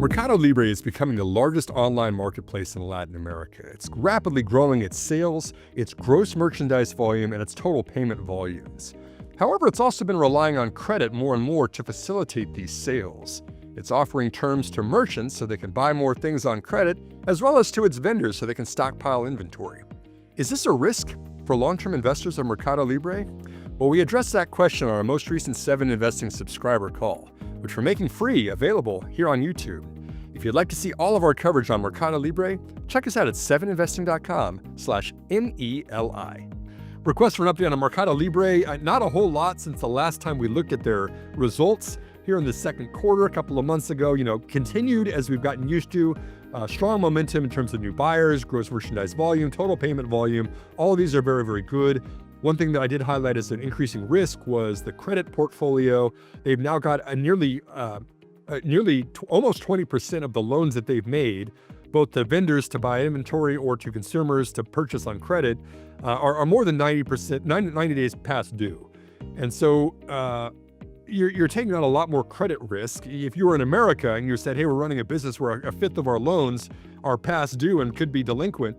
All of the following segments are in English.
MercadoLibre is becoming the largest online marketplace in Latin America. It's rapidly growing its sales, its gross merchandise volume, and its total payment volumes. However, it's also been relying on credit more and more to facilitate these sales. It's offering terms to merchants so they can buy more things on credit, as well as to its vendors so they can stockpile inventory. Is this a risk for long-term investors of MercadoLibre? Well, we addressed that question on our most recent 7 Investing subscriber call, which we're making free available here on YouTube. If you'd like to see all of our coverage on MercadoLibre, check us out at 7investing.com/MELI. Request for an update on MercadoLibre, not a whole lot since the last time we looked at their results here in the second quarter a couple of months ago. Continued as we've gotten used to. Strong momentum in terms of new buyers, gross merchandise volume, total payment volume. All of these are very, very good. One thing that I did highlight as an increasing risk was the credit portfolio. They've now got almost 20% of the loans that they've made, both to vendors to buy inventory or to consumers to purchase on credit, are more than 90 days past due. And so you're taking on a lot more credit risk. If you were in America and you said, hey, we're running a business where a fifth of our loans are past due and could be delinquent,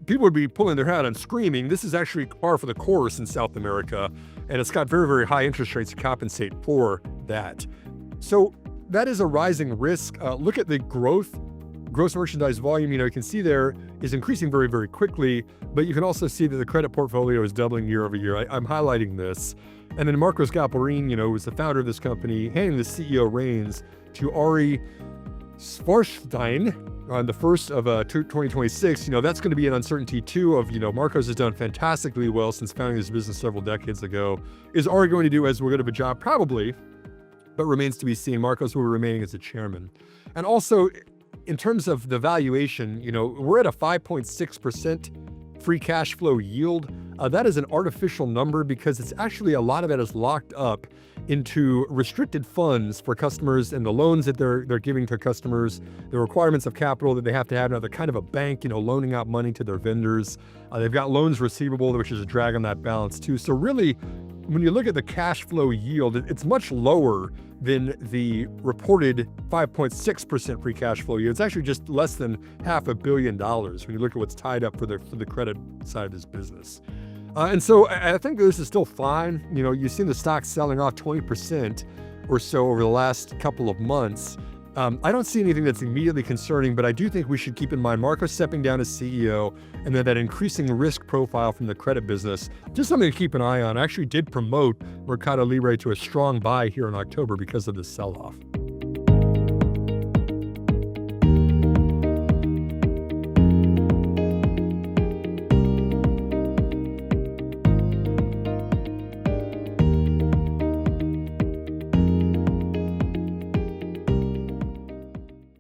people would be pulling their hat and screaming. This is actually par for the course in South America, and it's got very, very high interest rates to compensate for that. So that is a rising risk. Look at the gross merchandise volume. You can see there is increasing very, very quickly, but you can also see that the credit portfolio is doubling year over year. I'm highlighting this. And then Marcos Galperin, who's the founder of this company, handing the CEO reins to Ari Svarstein on the 1st of 2026. That's going to be an uncertainty too of, Marcos has done fantastically well since founding this business several decades ago. Is Ari going to do as good of a job? Probably, but remains to be seen. Marcos will be remaining as the chairman. And also, in terms of the valuation, we're at a 5.6% free cash flow yield. That is an artificial number because it's actually a lot of it is locked up into restricted funds for customers and the loans that they're giving to customers, the requirements of capital that they have to have. Now they're kind of a bank, loaning out money to their vendors. They've got loans receivable, which is a drag on that balance too. So really, when you look at the cash flow yield, it's much lower than the reported 5.6% free cash flow yield. It's actually just less than $500 million when you look at what's tied up for the credit side of this business. And so I think this is still fine. You've seen the stock selling off 20% or so over the last couple of months. I don't see anything that's immediately concerning, but I do think we should keep in mind Marcos stepping down as CEO and then that increasing risk profile from the credit business. Just something to keep an eye on. I actually did promote MercadoLibre to a strong buy here in October because of the sell-off.